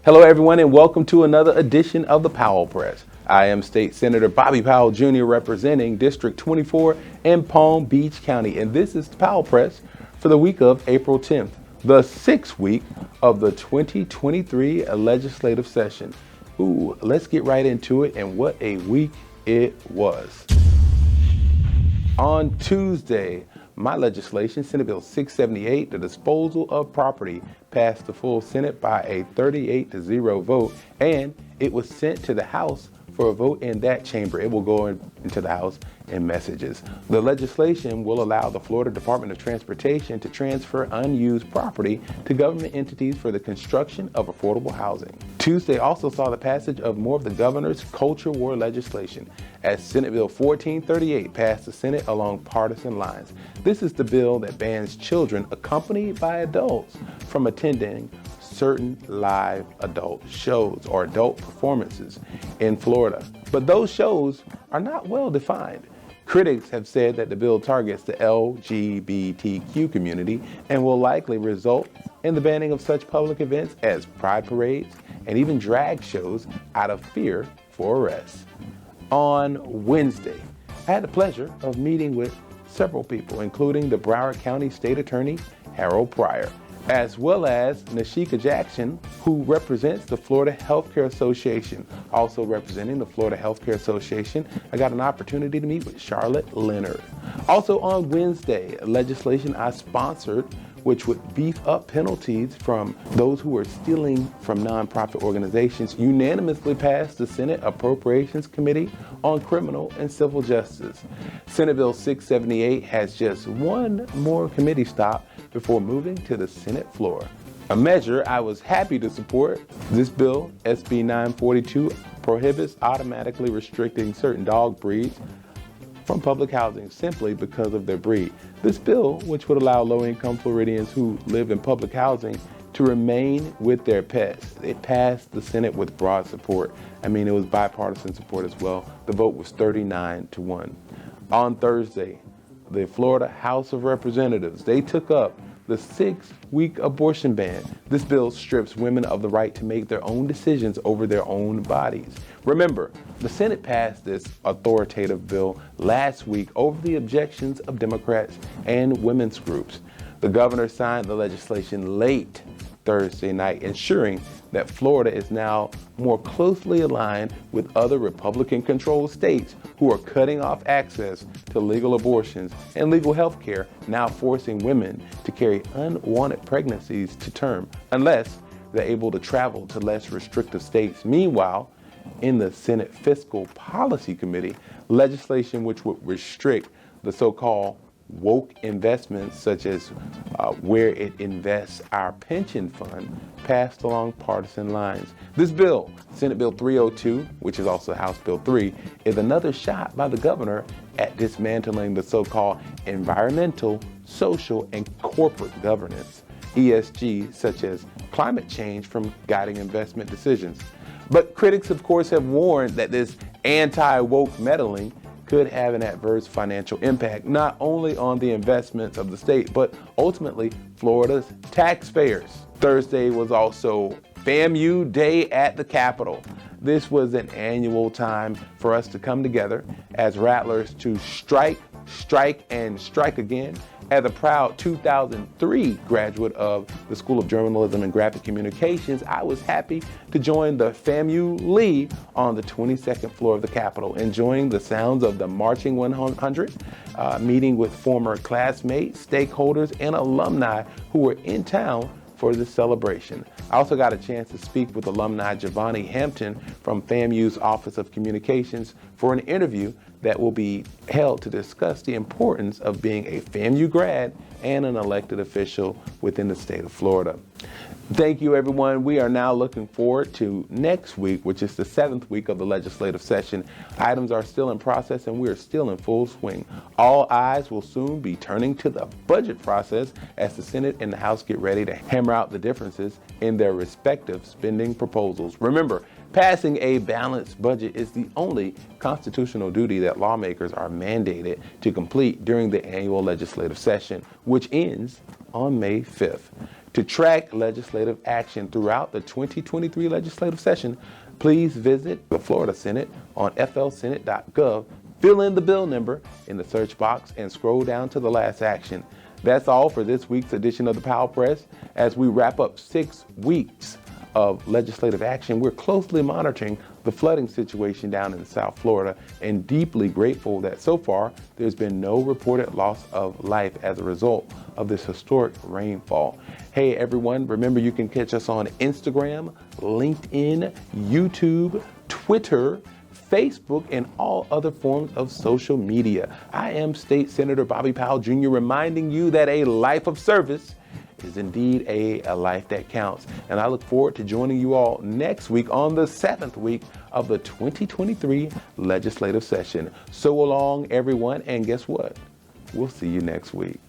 Hello, everyone, and welcome to another edition of the Powell Press. I am State Senator Bobby Powell Jr. representing District 24 in Palm Beach County, and this is the Powell Press for the week of April 10th, the sixth week of the 2023 legislative session. Let's get right into it, and what a week it was. On Tuesday, my legislation, Senate Bill 678, the disposal of property, passed the full Senate by a 38-0 vote, and it was sent to the House for a vote in that chamber. It will go into the House in messages. The legislation will allow the Florida Department of Transportation to transfer unused property to government entities for the construction of affordable housing. Tuesday also saw the passage of more of the governor's culture war legislation, as Senate Bill 1438 passed the Senate along partisan lines. This is the bill that bans children accompanied by adults from attending certain live adult shows or adult performances in Florida. But those shows are not well defined. Critics have said that the bill targets the LGBTQ community and will likely result in the banning of such public events as pride parades and even drag shows out of fear for arrest. On Wednesday, I had the pleasure of meeting with several people, including the Broward County State Attorney, Harold Pryor, as well as Nashika Jackson, who represents the Florida Healthcare Association. Also representing the Florida Healthcare Association, I got an opportunity to meet with Charlotte Leonard. Also on Wednesday, legislation I sponsored, which would beef up penalties from those who are stealing from nonprofit organizations, unanimously passed the Senate Appropriations Committee on Criminal and Civil Justice. Senate Bill 678 has just one more committee stop before moving to the Senate floor. A measure I was happy to support. This bill, SB 942, prohibits automatically restricting certain dog breeds from public housing simply because of their breed. This bill, which would allow low-income Floridians who live in public housing to remain with their pets, it passed the Senate with broad support. It was bipartisan support as well. The vote was 39-1. On Thursday, the Florida House of Representatives, they took up the 6-week abortion ban. This bill strips women of the right to make their own decisions over their own bodies. Remember, the Senate passed this authoritative bill last week over the objections of Democrats and women's groups. The governor signed the legislation late Thursday night, ensuring that Florida is now more closely aligned with other Republican-controlled states who are cutting off access to legal abortions and legal health care, now forcing women to carry unwanted pregnancies to term unless they're able to travel to less restrictive states. Meanwhile, in the Senate Fiscal Policy Committee, legislation which would restrict the so-called woke investments, such as where it invests our pension fund, passed along partisan lines. This bill, Senate Bill 302, which is also House Bill 3, is another shot by the governor at dismantling the so-called environmental, social, and corporate governance, ESG, such as climate change, from guiding investment decisions. But critics, of course, have warned that this anti-woke meddling could have an adverse financial impact, not only on the investments of the state, but ultimately Florida's taxpayers. Thursday was also FAMU Day at the Capitol. This was an annual time for us to come together as Rattlers to strike, and strike again. As a proud 2003 graduate of the School of Journalism and Graphic Communications, I was happy to join the FAMU Lee on the 22nd floor of the Capitol, enjoying the sounds of the Marching 100, meeting with former classmates, stakeholders, and alumni who were in town for this celebration. I also got a chance to speak with alumni Giovanni Hampton from FAMU's Office of Communications for an interview that will be held to discuss the importance of being a FAMU grad and an elected official within the state of Florida. Thank you, everyone. We are now looking forward to next week, which is the 7th week of the legislative session. Items are still in process and we are still in full swing. All eyes will soon be turning to the budget process as the Senate and the House get ready to hammer out the differences in their respective spending proposals. Remember, Passing a balanced budget is the only constitutional duty that lawmakers are mandated to complete during the annual legislative session, which ends on May 5th. To track legislative action throughout the 2023 legislative session, please visit the Florida Senate on flsenate.gov, fill in the bill number in the search box, and scroll down to the last action. That's all for this week's edition of the Powell Press. As we wrap up 6 weeks of legislative action, we're closely monitoring the flooding situation down in South Florida and deeply grateful that so far there's been no reported loss of life as a result of this historic rainfall. Hey everyone, remember you can catch us on Instagram, LinkedIn, YouTube, Twitter, Facebook, and all other forms of social media. I am State Senator Bobby Powell Jr. reminding you that a life of service is indeed a life that counts. And I look forward to joining you all next week on the 7th week of the 2023 legislative session. So long, everyone, and guess what? We'll see you next week.